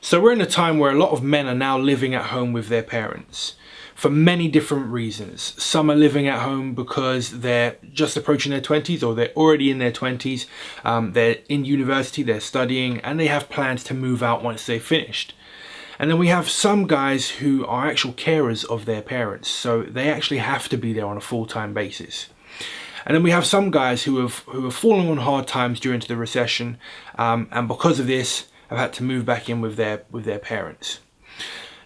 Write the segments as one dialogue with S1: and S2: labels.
S1: So we're in a time where a lot of men are now living at home with their parents for many different reasons. Some are living at home because they're just approaching their 20s, or they're already in their 20s. They're in university, they're studying, and they have plans to move out once they've finished. And then we have some guys who are actual carers of their parents, so they actually have to be there on a full-time basis. And then we have some guys who have fallen on hard times during the recession, and because of this have had to move back in with their parents.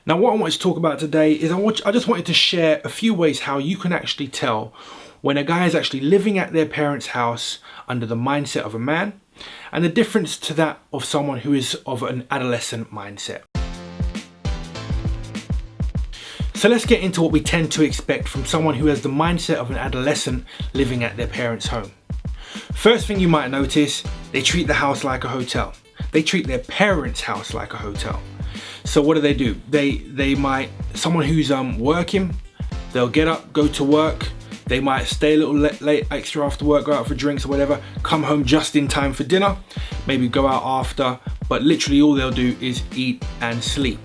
S1: Now, what I want to talk about today is I just wanted to share a few ways how you can actually tell when a guy is actually living at their parents' house under the mindset of a man, and the difference to that of someone who is of an adolescent mindset. So let's get into what we tend to expect from someone who has the mindset of an adolescent living at their parents' home. First thing you might notice, they treat the house like a hotel. They treat their parents' house like a hotel. So what do? They might, someone who's working, they'll get up, go to work, they might stay a little late extra after work, go out for drinks or whatever, come home just in time for dinner, maybe go out after, but literally all they'll do is eat and sleep.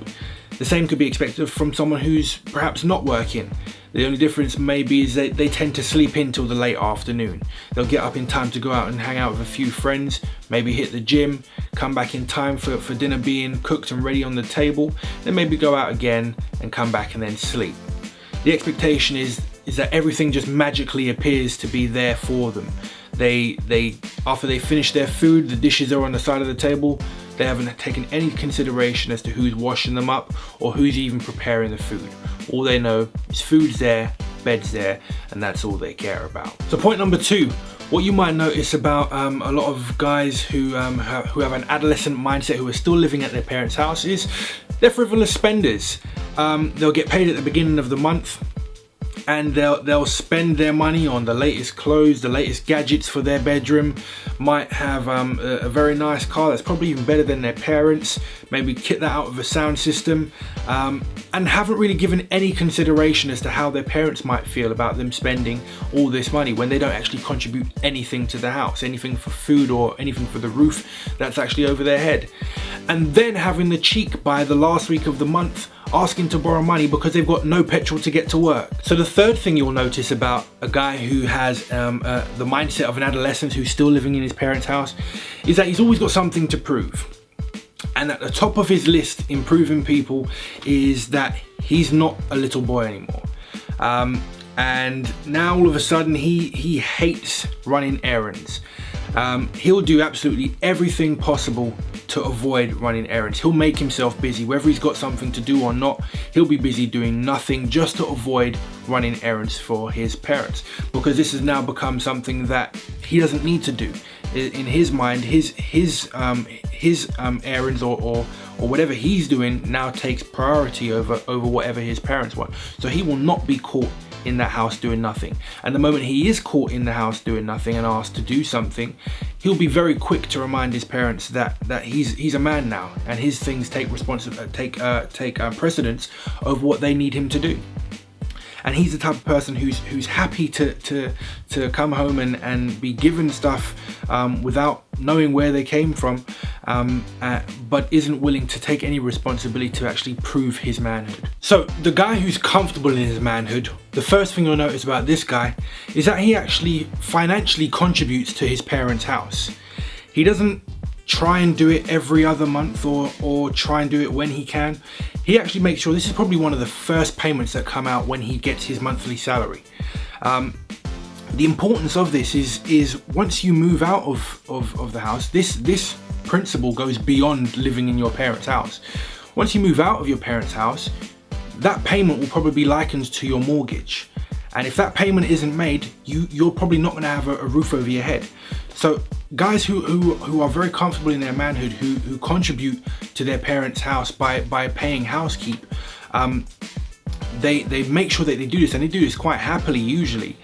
S1: The same could be expected from someone who's perhaps not working. The only difference maybe is that they tend to sleep in till the late afternoon. They'll get up in time to go out and hang out with a few friends, maybe hit the gym, come back in time for dinner being cooked and ready on the table, then maybe go out again and come back and then sleep. The expectation is that everything just magically appears to be there for them. They after they finish their food, the dishes are on the side of the table. They haven't taken any consideration as to who's washing them up or who's even preparing the food. All they know is food's there, bed's there, and that's all they care about. So point number 2, what you might notice about a lot of guys who have an adolescent mindset, who are still living at their parents' house, is they're frivolous spenders. They'll get paid at the beginning of the month, and they'll spend their money on the latest clothes, the latest gadgets for their bedroom, might have a very nice car that's probably even better than their parents, maybe kit that out with a sound system, and haven't really given any consideration as to how their parents might feel about them spending all this money when they don't actually contribute anything to the house, anything for food or anything for the roof that's actually over their head. And then having the cheek by the last week of the month asking to borrow money because they've got no petrol to get to work. So the third thing you'll notice about a guy who has the mindset of an adolescent who's still living in his parents' house is that he's always got something to prove. And at the top of his list in proving people is that he's not a little boy anymore. And now all of a sudden he hates running errands. He'll do absolutely everything possible to avoid running errands. He'll make himself busy, whether he's got something to do or not. He'll be busy doing nothing just to avoid running errands for his parents, because this has now become something that he doesn't need to do. In his mind, his errands or whatever he's doing now takes priority over whatever his parents want. So he will not be caught in that house doing nothing. And the moment he is caught in the house doing nothing and asked to do something, he'll be very quick to remind his parents that he's a man now, and his things take precedence over what they need him to do. And he's the type of person who's happy to come home and be given stuff without knowing where they came from, but isn't willing to take any responsibility to actually prove his manhood. So the guy who's comfortable in his manhood, the first thing you'll notice about this guy is that he actually financially contributes to his parents' house. He doesn't try and do it every other month or try and do it when he can. He actually makes sure this is probably one of the first payments that come out when he gets his monthly salary. The importance of this is once you move out of the house, this principle goes beyond living in your parents' house. Once you move out of your parents' house, that payment will probably be likened to your mortgage. And if that payment isn't made, you're probably not going to have a roof over your head. So guys who are very comfortable in their manhood, who contribute to their parents' house by paying housekeep, they make sure that they do this, and they do this quite happily usually.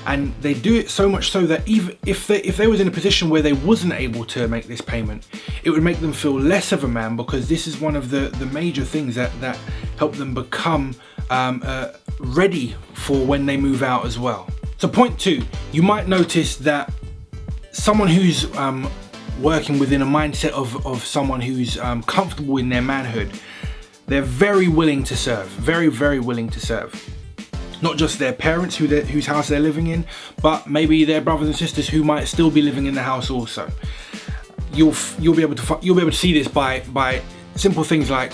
S1: And they do it so much so that even if they was in a position where they wasn't able to make this payment, it would make them feel less of a man, because this is one of the major things that help them become ready for when they move out as well. So point 2, you might notice that someone who's working within a mindset of someone who's comfortable in their manhood, they're very willing to serve, very willing to serve. Not just their parents whose house they're living in, but maybe their brothers and sisters who might still be living in the house also. You'll be able to see this by simple things like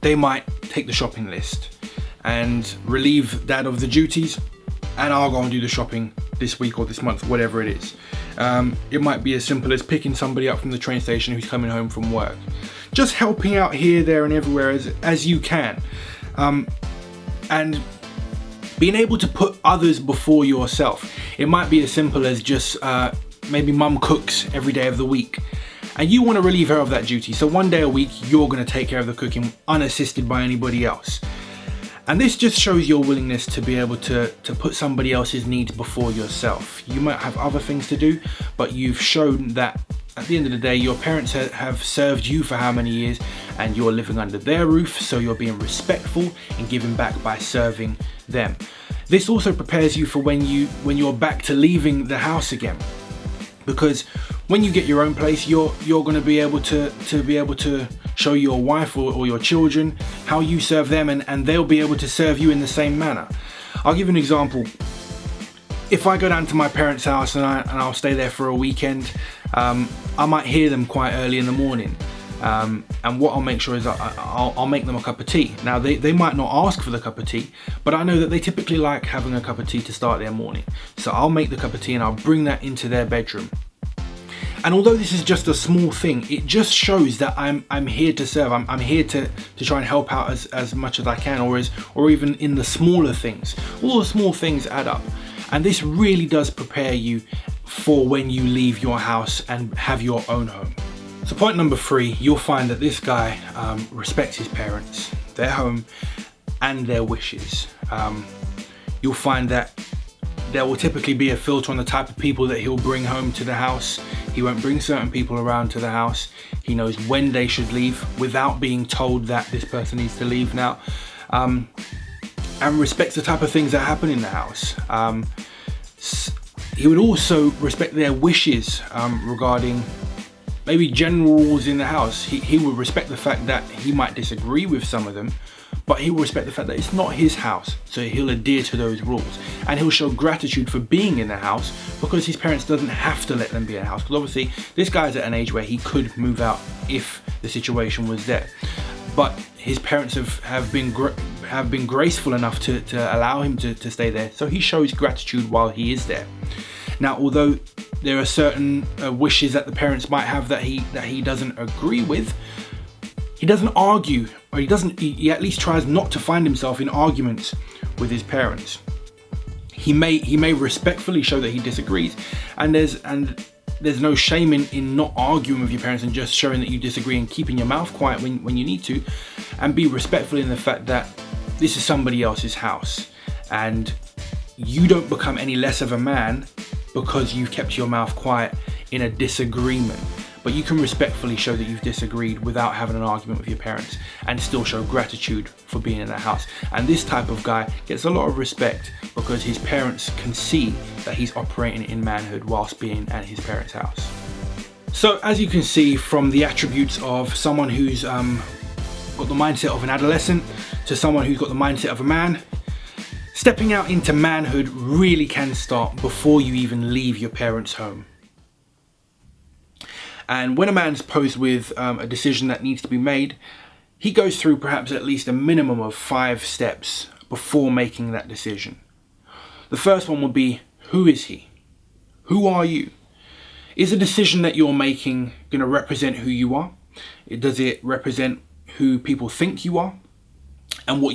S1: they might take the shopping list and relieve dad of the duties, and I'll go and do the shopping this week or this month, whatever it is. It might be as simple as picking somebody up from the train station who's coming home from work. Just helping out here, there and everywhere as you can. And being able to put others before yourself. It might be as simple as just maybe mum cooks every day of the week and you want to relieve her of that duty. So one day a week, you're going to take care of the cooking unassisted by anybody else. And this just shows your willingness to be able to put somebody else's needs before yourself. You might have other things to do, but you've shown that at the end of the day, your parents have served you for how many years and you're living under their roof, so you're being respectful and giving back by serving them. This also prepares you for when you're back to leaving the house again. Because when you get your own place, you're going to be able to show your wife or your children how you serve them, and they'll be able to serve you in the same manner. I'll give you an example. If I go down to my parents' house and I'll stay there for a weekend, I might hear them quite early in the morning. And what I'll make sure is I'll make them a cup of tea. Now they might not ask for the cup of tea, but I know that they typically like having a cup of tea to start their morning. So I'll make the cup of tea and I'll bring that into their bedroom. And although this is just a small thing, it just shows that I'm here to serve. I'm here to try and help out as much as I can, or even in the smaller things. All the small things add up. And this really does prepare you for when you leave your house and have your own home. So point number 3, you'll find that this guy respects his parents, their home, and their wishes. You'll find that there will typically be a filter on the type of people that he'll bring home to the house. He won't bring certain people around to the house. He knows when they should leave without being told that this person needs to leave now. And respects the type of things that happen in the house. He would also respect their wishes regarding maybe general rules in the house. He will respect the fact that he might disagree with some of them, but he will respect the fact that it's not his house, so he'll adhere to those rules. And he'll show gratitude for being in the house because his parents doesn't have to let them be in the house. Because obviously this guy's at an age where he could move out if the situation was there. But his parents have been graceful enough to allow him to stay there, so he shows gratitude while he is there. Now, although there are certain wishes that the parents might have that he doesn't agree with, he doesn't argue, or he at least tries not to find himself in arguments with his parents. He may respectfully show that he disagrees, and there's no shame in not arguing with your parents and just showing that you disagree and keeping your mouth quiet when you need to, and be respectful in the fact that this is somebody else's house and you don't become any less of a man because you've kept your mouth quiet in a disagreement. But you can respectfully show that you've disagreed without having an argument with your parents and still show gratitude for being in that house. And this type of guy gets a lot of respect because his parents can see that he's operating in manhood whilst being at his parents' house. So as you can see from the attributes of someone who's got the mindset of an adolescent to someone who's got the mindset of a man, stepping out into manhood really can start before you even leave your parents' home. And when a man's posed with a decision that needs to be made, he goes through perhaps at least a minimum of 5 steps before making that decision. The first one would be, who is he? Who are you? Is the decision that you're making going to represent who you are? Does it represent who people think you are? And what